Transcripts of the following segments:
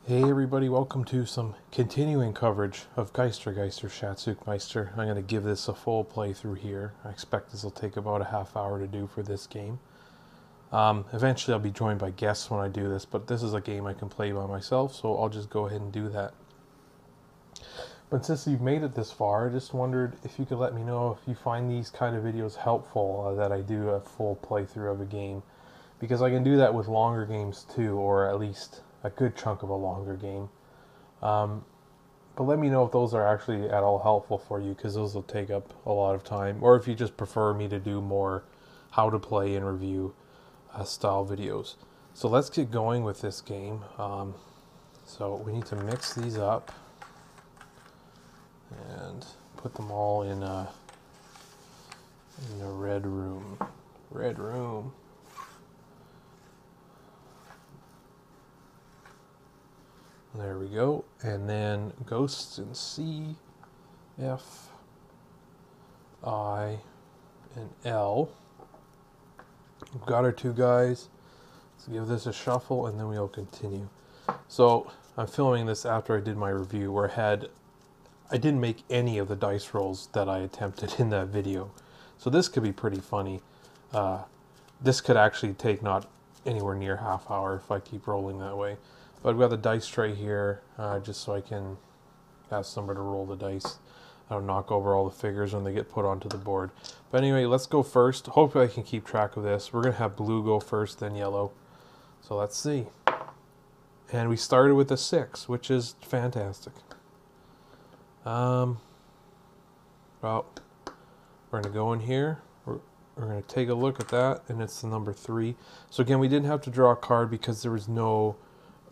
Hey everybody, welcome to some continuing coverage of Geister, Schatzsuchmeister. I'm going to give this a full playthrough here. I expect this will take about a half hour to do for this game. Eventually I'll be joined by guests when I do this, but this is a game I can play by myself, so I'll just go ahead and do that. But since you've made it this far, I just wondered if you could let me know if you find these kind of videos helpful, that I do a full playthrough of a game. Because I can do that with longer games too, or at least a good chunk of a longer game. But let me know if those are actually at all helpful for you, because those will take up a lot of time. Or if you just prefer me to do more how to play and review style videos. So let's get going with this game. So we need to mix these up and put them all in a red room. Red room. There we go. And then ghosts in C, F, I, and L. We've got our two guys. Let's give this a shuffle and then we'll continue. So I'm filming this after I did my review where I didn't make any of the dice rolls that I attempted in that video. So this could be pretty funny. This could actually take not anywhere near half hour if I keep rolling that way. But I've got the dice tray here, just so I can have somewhere to roll the dice. I don't knock over all the figures when they get put onto the board. But anyway, let's go first. Hopefully I can keep track of this. We're going to have blue go first, then yellow. So let's see. And we started with a 6, which is fantastic. Well, we're going to go in here. We're going to take a look at that, and it's the number 3. So again, we didn't have to draw a card because there was no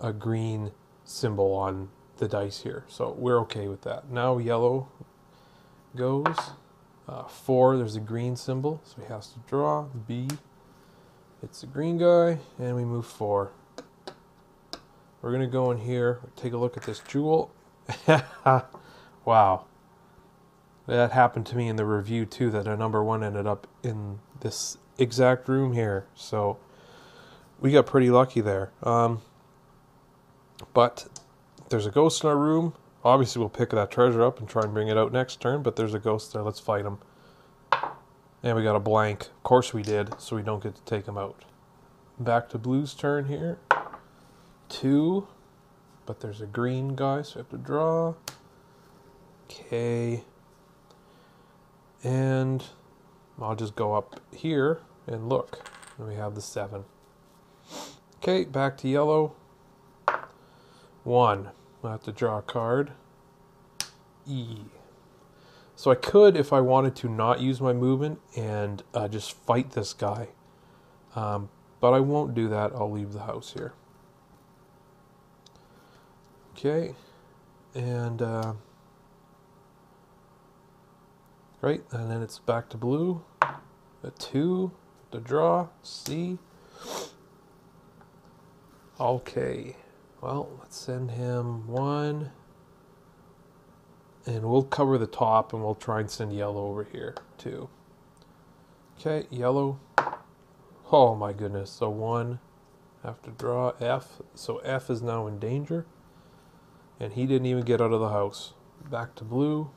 a green symbol on the dice here, so we're okay with that. Now yellow goes 4. There's a green symbol, so he has to draw B. It's a green guy, and we move 4. We're gonna go in here, take a look at this jewel. Wow, that happened to me in the review too, that a number 1 ended up in this exact room here, so we got pretty lucky there. But there's a ghost in our room. Obviously, we'll pick that treasure up and try and bring it out next turn, but there's a ghost there. Let's fight him. And we got a blank. Of course we did, so we don't get to take him out. Back to blue's turn here. 2. But there's a green guy, so we have to draw. Okay. And I'll just go up here and look. And we have the 7. Okay, back to yellow. 1. I have to draw a card. E. So I could, if I wanted to, not use my movement and just fight this guy. But I won't do that. I'll leave the house here. Okay. And right, and then it's back to blue. A 2 to draw. C. Okay. Well, let's send him 1. And we'll cover the top and we'll try and send yellow over here too. Okay, yellow. Oh my goodness. So 1. Have to draw F. So F is now in danger. And he didn't even get out of the house. Back to blue.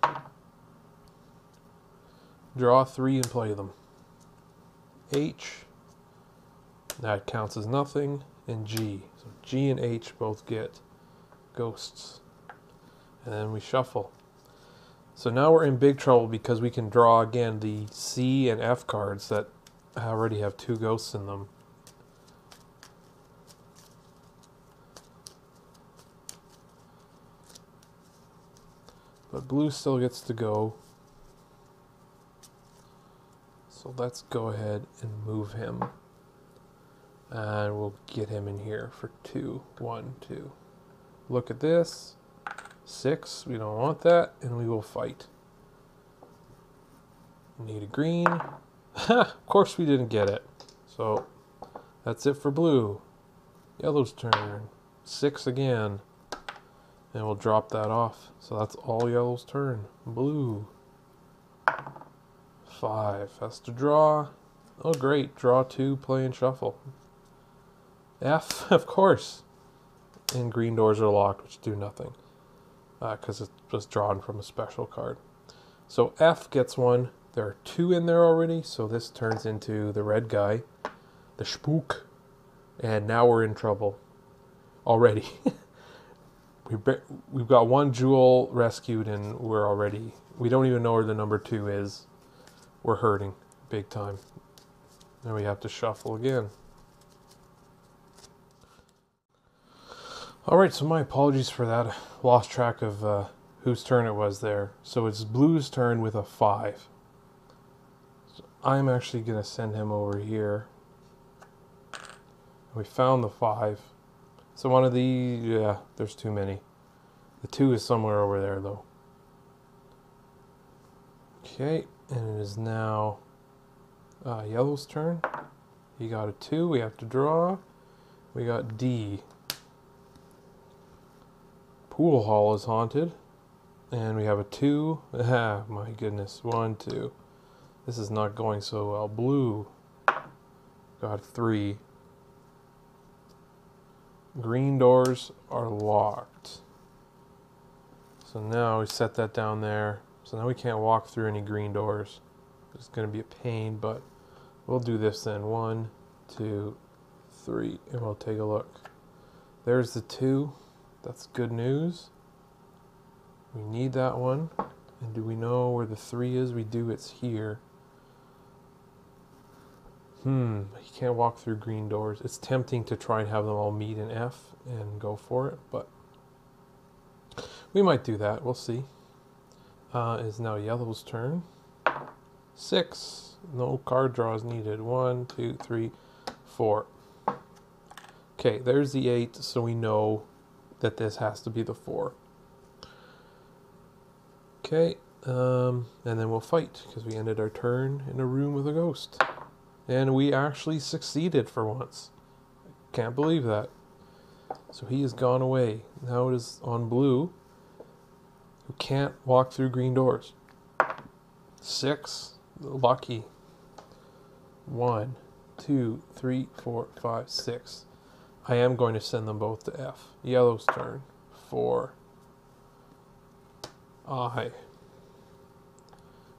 Draw 3 and play them. H. That counts as nothing. And G. So G and H both get ghosts. And then we shuffle. So now we're in big trouble because we can draw again the C and F cards that already have 2 ghosts in them. But blue still gets to go. So let's go ahead and move him. And we'll get him in here for 2. 1, 2. Look at this. 6. We don't want that. And we will fight. Need a green. Of course we didn't get it. So that's it for blue. Yellow's turn. 6 again. And we'll drop that off. So that's all yellow's turn. Blue. 5. Has to draw. Oh great. Draw 2, play and shuffle. F, of course. And green doors are locked, which do nothing. Because it was drawn from a special card. So F gets one. There are 2 in there already, so this turns into the red guy, the spook, and now we're in trouble already. We've got 1 jewel rescued, and we don't even know where the number 2 is. We're hurting big time. Now we have to shuffle again. Alright, so my apologies for that. Lost track of whose turn it was there. So it's Blue's turn with a 5. So I'm actually going to send him over here. We found the 5. So one of these, yeah, there's too many. The 2 is somewhere over there though. Okay, and it is now Yellow's turn. He got a 2, we have to draw. We got D. Pool hall is haunted. And we have a 2. Ah, my goodness. 1, 2. This is not going so well. Blue got 3. Green doors are locked. So now we set that down there. So now we can't walk through any green doors. It's going to be a pain, but we'll do this then. 1, 2, 3, and we'll take a look. There's the 2. That's good news. We need that one. And do we know where the 3 is? We do. It's here. You can't walk through green doors. It's tempting to try and have them all meet in F and go for it, but we might do that. We'll see. It's now Yellow's turn. 6. No card draws needed. 1, 2, 3, 4. Okay, there's the 8, so we know that this has to be the 4. Okay, and then we'll fight, because we ended our turn in a room with a ghost. And we actually succeeded for once. Can't believe that. So he has gone away. Now it is on Blue, who can't walk through green doors. 6. Lucky. 1, 2, 3, 4, 5, 6. I am going to send them both to F. Yellow's turn. 4. I.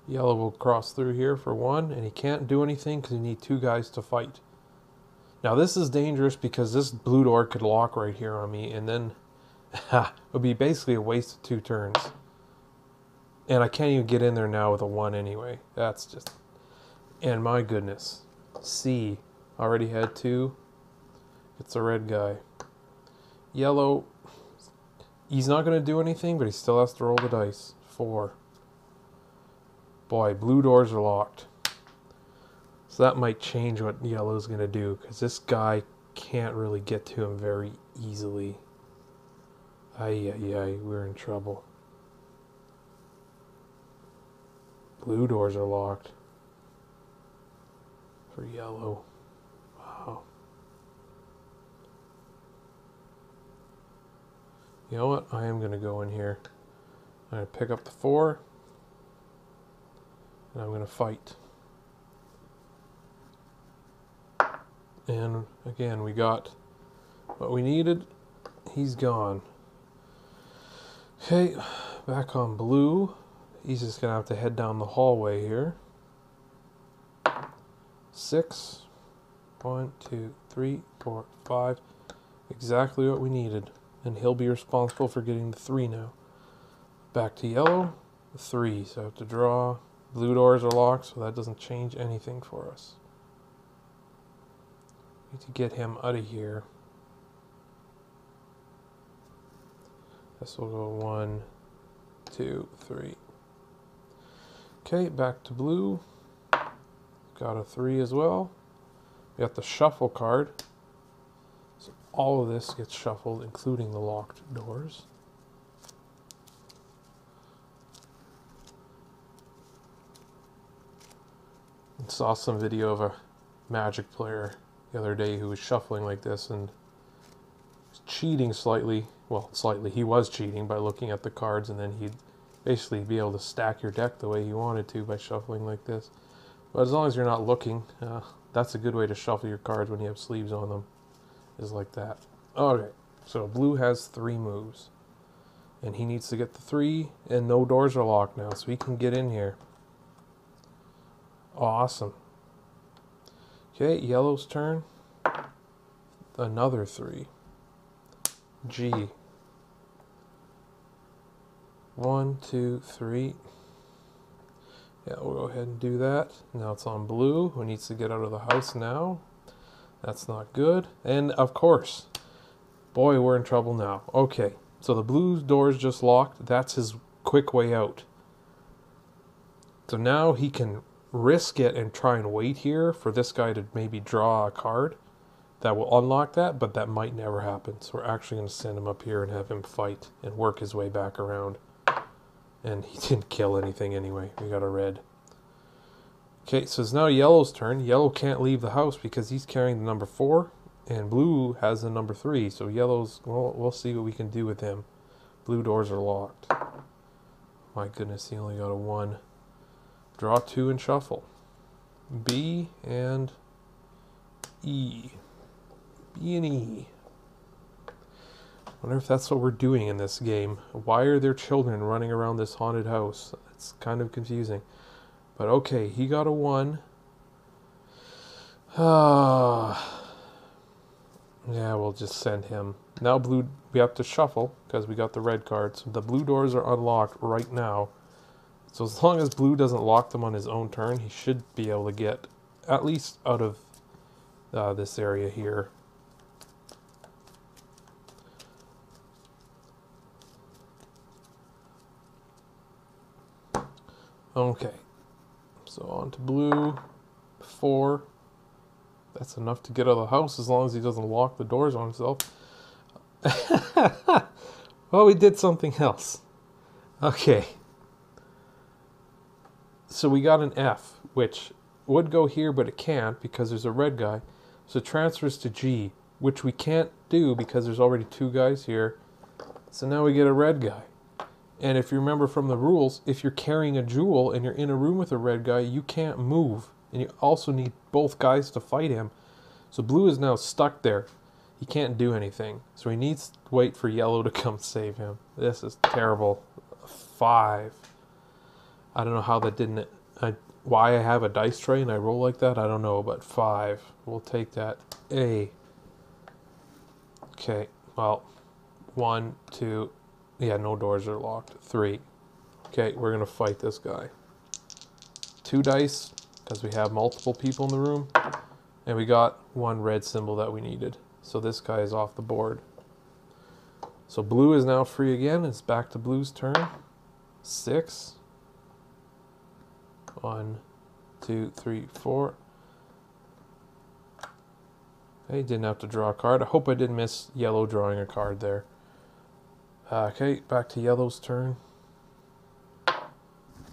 Yellow will cross through here for 1, and he can't do anything because you need 2 guys to fight. Now this is dangerous because this blue door could lock right here on me, and then it would be basically a waste of 2 turns. And I can't even get in there now with a 1 anyway. That's just... And my goodness. C. Already had 2. It's a red guy. Yellow. He's not going to do anything, but he still has to roll the dice. 4. Boy, blue doors are locked. So that might change what Yellow's going to do, because this guy can't really get to him very easily. Ay, we're in trouble. Blue doors are locked for Yellow. Wow. You know what? I am going to go in here. I'm going to pick up the 4. And I'm going to fight. And again, we got what we needed. He's gone. Okay, back on Blue. He's just going to have to head down the hallway here. 6. 1, 2, 3, 4, 5. Exactly what we needed. And he'll be responsible for getting the 3 now. Back to Yellow. 3. So I have to draw. Blue doors are locked, so that doesn't change anything for us. Need to get him out of here. This will go 1, 2, 3. Okay, back to Blue. Got a 3 as well. We got the shuffle card. So all of this gets shuffled, including the locked doors. I saw some video of a Magic player the other day who was shuffling like this and was cheating slightly. Well, slightly. He was cheating by looking at the cards, and then he'd basically be able to stack your deck the way he wanted to by shuffling like this. But as long as you're not looking, that's a good way to shuffle your cards when you have sleeves on them, is like that. Okay, So blue has 3 moves. And he needs to get the 3, and no doors are locked now, so he can get in here. Awesome. Okay, yellow's turn. Another 3. G. 1, 2, 3. Yeah, we'll go ahead and do that. Now it's on blue, who needs to get out of the house now. That's not good. And of course, boy, we're in trouble now. Okay, so the blue door's just locked. That's his quick way out. So now he can risk it and try and wait here for this guy to maybe draw a card that will unlock that, but that might never happen. So we're actually going to send him up here and have him fight and work his way back around. And he didn't kill anything anyway. We got a red. Okay, so it's now yellow's turn. Yellow can't leave the house because he's carrying the number 4. And blue has the number 3. So yellow's, well, we'll see what we can do with him. Blue doors are locked. My goodness, he only got a 1. Draw 2 and shuffle. B and E. B and E. Wonder if that's what we're doing in this game. Why are there children running around this haunted house? It's kind of confusing. But okay, he got a 1. Yeah, we'll just send him. Now blue, we have to shuffle because we got the red cards. The blue doors are unlocked right now. So as long as blue doesn't lock them on his own turn, he should be able to get at least out of this area here. Okay, so on to blue, 4. That's enough to get out of the house as long as he doesn't lock the doors on himself. Well, we did something else. Okay. So we got an F, which would go here, but it can't because there's a red guy. So it transfers to G, which we can't do because there's already 2 guys here. So now we get a red guy. And if you remember from the rules, if you're carrying a jewel and you're in a room with a red guy, you can't move. And you also need both guys to fight him. So blue is now stuck there. He can't do anything. So he needs to wait for yellow to come save him. This is terrible. 5. I don't know how that didn't... why I have a dice tray and I roll like that, I don't know. But 5. We'll take that. A. Okay. Well, 1, 2... Yeah, no doors are locked. 3. Okay, we're going to fight this guy. 2 dice, because we have multiple people in the room. And we got 1 red symbol that we needed. So this guy is off the board. So blue is now free again. It's back to blue's turn. 6. 1, 2, 3, 4. Okay, didn't have to draw a card. I hope I didn't miss yellow drawing a card there. Okay, back to yellow's turn.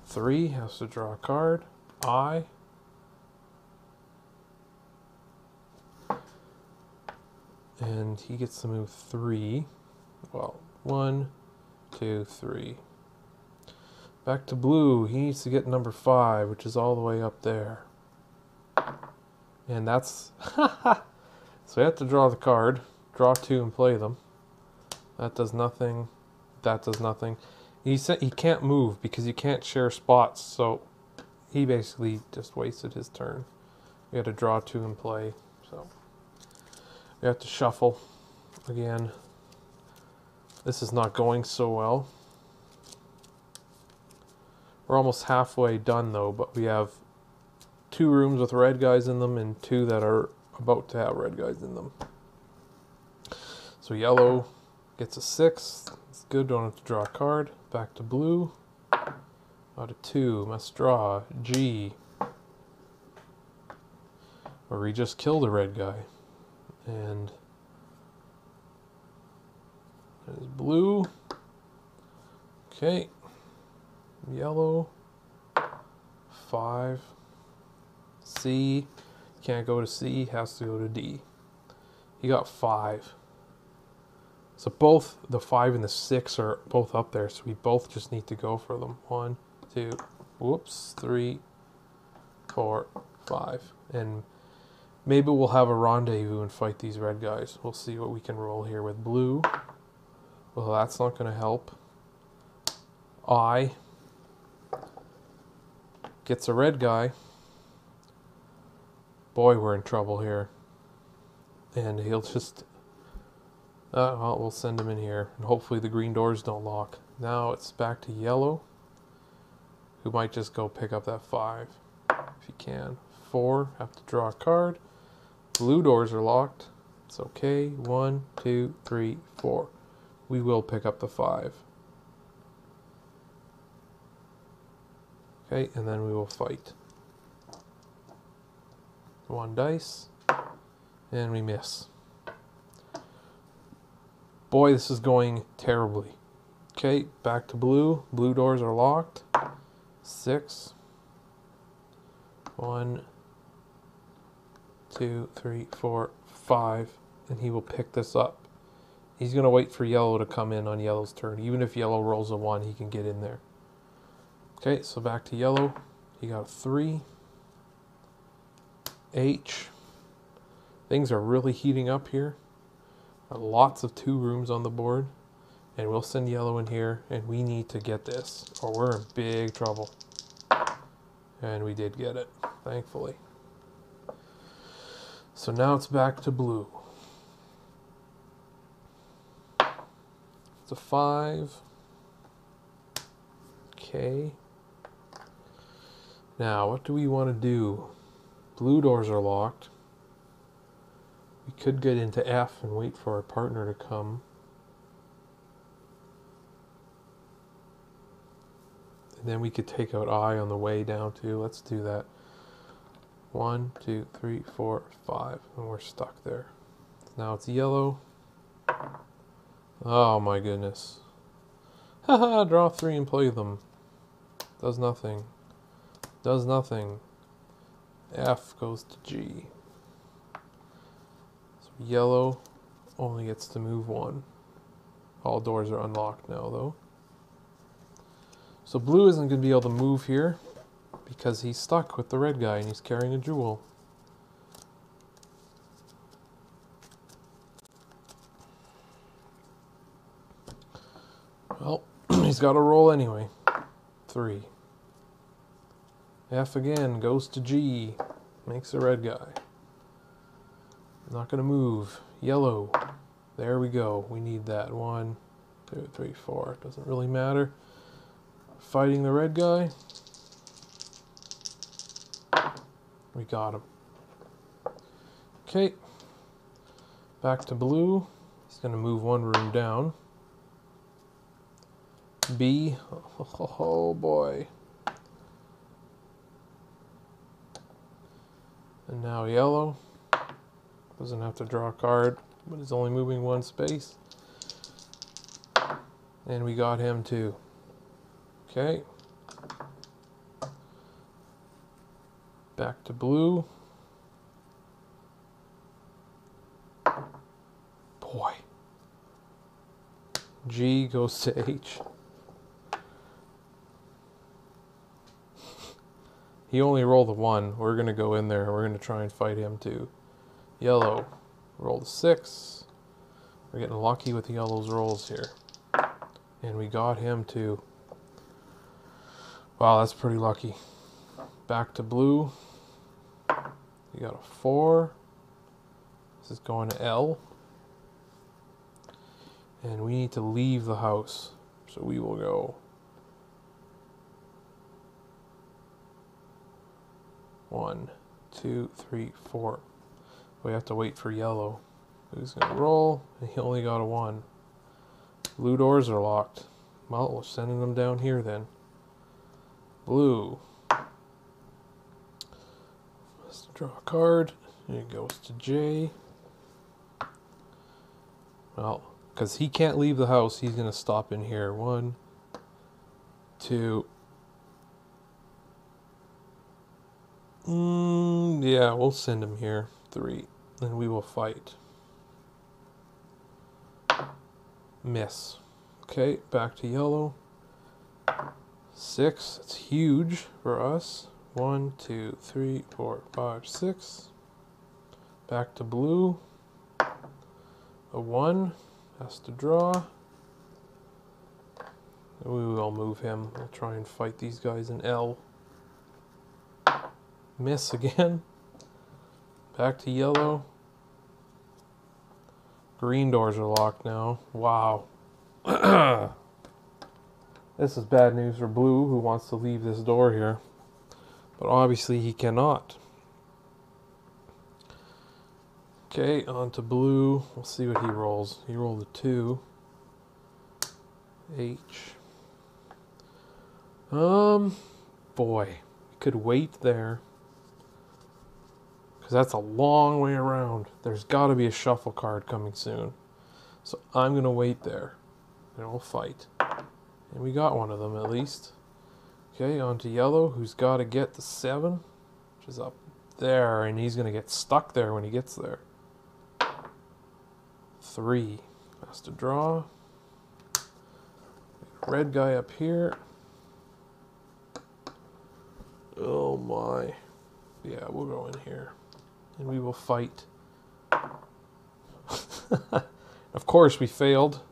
3 has to draw a card. I. And he gets to move 3. Well, 1, 2, 3. Back to blue. He needs to get number 5, which is all the way up there. And that's... So we have to draw the card. Draw 2 and play them. That does nothing. That does nothing. He said he can't move because you can't share spots. So he basically just wasted his turn. We had to draw 2 and play. So we have to shuffle again. This is not going so well. We're almost halfway done though, but we have 2 rooms with red guys in them and 2 that are about to have red guys in them. So yellow gets a 6. It's good, don't have to draw a card. Back to blue. Out of 2, must draw. G. Or we just killed a red guy. And there's blue. Okay. Yellow. 5. C. Can't go to C, has to go to D. He got 5. So both the 5 and the 6 are both up there, so we both just need to go for them. 1, 2, whoops, 3, 4, 5. And Maybe we'll have a rendezvous and fight these red guys. We'll see what we can roll here with blue. Well, that's not going to help. I gets a red guy. Boy, we're in trouble here. And he'll just... well, we'll send him in here. And hopefully the green doors don't lock. Now it's back to yellow, who might just go pick up that 5. If you can. 4, have to draw a card. Blue doors are locked. It's okay. 1, 2, 3, 4. We will pick up the 5. Okay, and then we will fight. 1 dice. And we miss. Boy, this is going terribly. Okay, back to blue. Blue doors are locked. 6. 1, 2, 3, 4, 5. And he will pick this up. He's going to wait for yellow to come in on yellow's turn. Even if yellow rolls a 1, he can get in there. Okay, so back to yellow. He got a 3. H. Things are really heating up here. Lots of 2 rooms on the board. And we'll send yellow in here. And we need to get this, or we're in big trouble. And we did get it, thankfully. So now it's back to blue. It's a 5. Okay. Now, what do we want to do? Blue doors are locked. We could get into F and wait for our partner to come. And then we could take out I on the way down too. Let's do that. 1, 2, 3, 4, 5. And we're stuck there. Now it's yellow. Oh my goodness. Haha, draw 3 and play them. Does nothing. Does nothing. F goes to G. So yellow only gets to move 1. All doors are unlocked now though. So blue isn't going to be able to move here because he's stuck with the red guy and he's carrying a jewel. Well, he's got to roll anyway. 3. F again goes to G. Makes a red guy. Not going to move. Yellow. There we go. We need that. 1, 2, 3, 4. Doesn't really matter. Fighting the red guy. We got him. Okay. Back to blue. He's going to move 1 room down. B. Oh boy. And now yellow. Doesn't have to draw a card, but is only moving 1 space. And we got him too. Okay. Back to blue. Boy. G goes to H. He only rolled a 1. We're going to go in there. We're going to try and fight him too. Yellow. Rolled a 6. We're getting lucky with yellow's rolls here. And we got him too. Wow, that's pretty lucky. Back to blue. We got a 4. This is going to L. And we need to leave the house. So we will go 1, 2, 3, 4. We have to wait for yellow. Who's going to roll? And he only got a 1. Blue doors are locked. Well, we're sending them down here then. Blue. Let's draw a card. And it goes to J. Well, because he can't leave the house, he's going to stop in here. 1, 2. Yeah, we'll send him here. 3. And we will fight. Miss. Okay, back to yellow. 6. It's huge for us. 1, 2, 3, 4, 5, 6. Back to blue. A 1 has to draw. We will move him. We'll try and fight these guys in L. Miss again. Back to yellow. Green doors are locked now. Wow. This is bad news for blue, who wants to leave this door here. But obviously he cannot. Okay, on to blue. We'll see what he rolls. He rolled a 2. H. Boy. We could wait there. Because that's a long way around. There's got to be a shuffle card coming soon. So I'm going to wait there. And we'll fight. And we got one of them at least. Okay, on to yellow, who's got to get the 7. Which is up there. And he's going to get stuck there when he gets there. 3 has to draw. Red guy up here. Oh my. Yeah, we'll go in here. And we will fight. Of course we failed.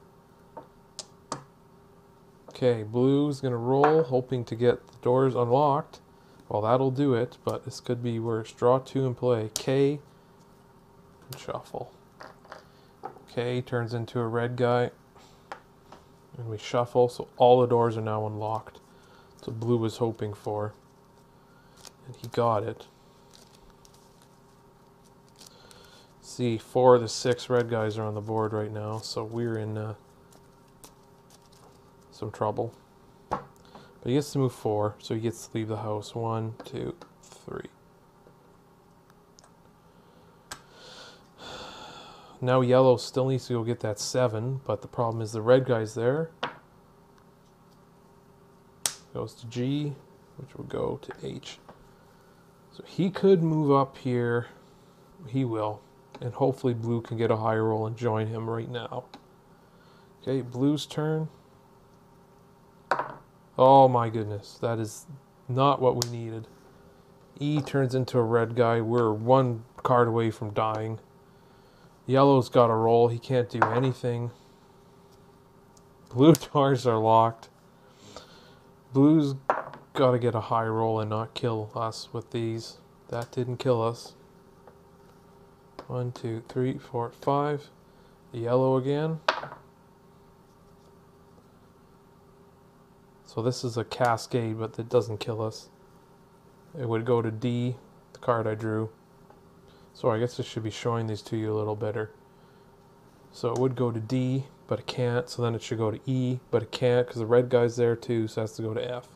Okay, blue's going to roll, hoping to get the doors unlocked. Well, that'll do it, but this could be worse. Draw 2 and play. K and shuffle. K turns into a red guy. And we shuffle, so all the doors are now unlocked. That's what blue was hoping for. And he got it. See, 4 of the 6 red guys are on the board right now, so we're in some trouble. But he gets to move 4, so he gets to leave the house. 1, 2, 3. Now yellow still needs to go get that 7, but the problem is the red guy's there. Goes to G, which will go to H. So he could move up here. He will. And hopefully blue can get a high roll and join him right now. Okay, blue's turn. Oh my goodness, that is not what we needed. E turns into a red guy. We're 1 card away from dying. Yellow's got a roll. He can't do anything. Blue doors are locked. Blue's got to get a high roll and not kill us with these. That didn't kill us. 1, 2, 3, 4, 5. The yellow again. So this is a cascade, but it doesn't kill us. It would go to D, the card I drew. So I guess I should be showing these to you a little better. So it would go to D, but it can't. So then it should go to E, but it can't because the red guy's there too, so it has to go to F.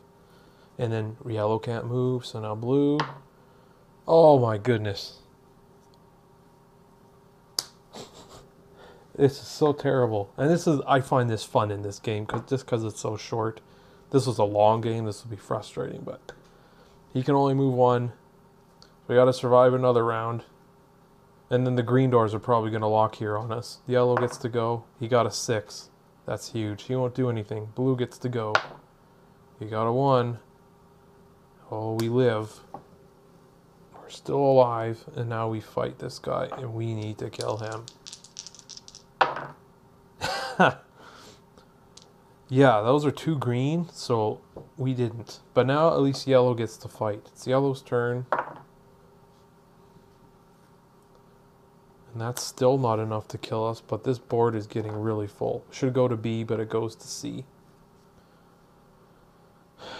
And then yellow can't move, so now blue. Oh my goodness. This is so terrible. And this is, I find this fun in this game, just because it's so short. This was a long game, this will be frustrating, but he can only move 1. We got to survive another round. And then the green doors are probably going to lock here on us. Yellow gets to go. He got a 6. That's huge. He won't do anything. Blue gets to go. He got a 1. Oh, we live. We're still alive. And now we fight this guy. And we need to kill him. Yeah, those are 2 green. So we didn't. But now at least yellow gets to fight. It's yellow's turn. And that's still not enough to kill us, but this board is getting really full. Should go to B, but it goes to C.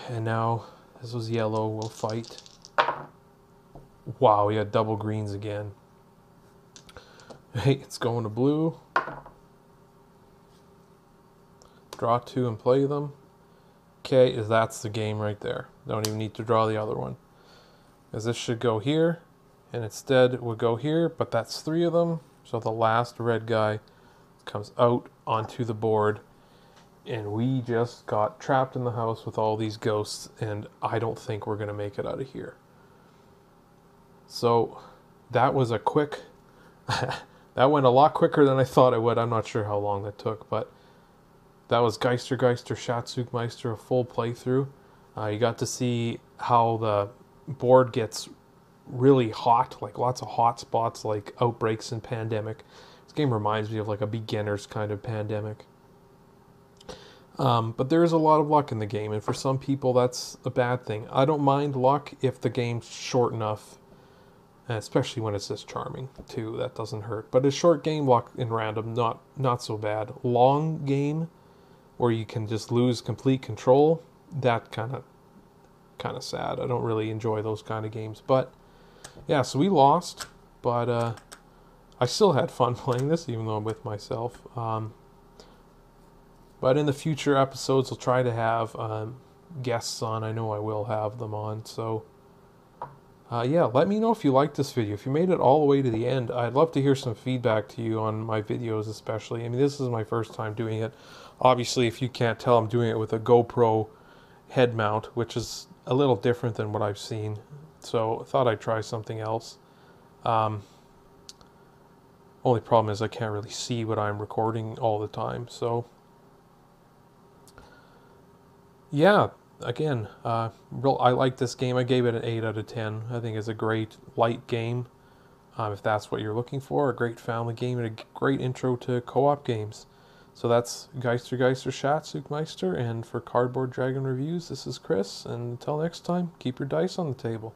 And now, this was yellow, we'll fight. Wow, we got double greens again. Hey, it's going to blue. Draw 2 and play them. Okay, that's the game right there. Don't even need to draw the other one. Because this should go here. And instead it would go here, but that's 3 of them. So the last red guy comes out onto the board. And we just got trapped in the house with all these ghosts. And I don't think we're going to make it out of here. So that was a quick... that went a lot quicker than I thought it would. I'm not sure how long that took, but that was Geister, Schatzsuchmeister, a full playthrough. You got to see how the board gets really hot, like lots of hot spots, like outbreaks in Pandemic. This game reminds me of like a beginner's kind of Pandemic. But there is a lot of luck in the game, and for some people that's a bad thing. I don't mind luck if the game's short enough, especially when it's this charming too. That doesn't hurt. But a short game, luck in random, not so bad. Long game, where you can just lose complete control, that kind of sad. I don't really enjoy those kind of games. But yeah, so we lost, but I still had fun playing this, even though I'm with myself. But in the future episodes, I'll try to have guests on. I know I will have them on. So, yeah, let me know if you liked this video. If you made it all the way to the end, I'd love to hear some feedback to you on my videos especially. I mean, this is my first time doing it. Obviously, if you can't tell, I'm doing it with a GoPro head mount, which is a little different than what I've seen. So I thought I'd try something else. Only problem is I can't really see what I'm recording all the time. So yeah, again, I like this game. I gave it an 8 out of 10. I think it's a great light game, if that's what you're looking for. A great family game and a great intro to co-op games. So that's Geister, Schatzsuchmeister, and for Cardboard Dragon Reviews, this is Chris, and until next time, keep your dice on the table.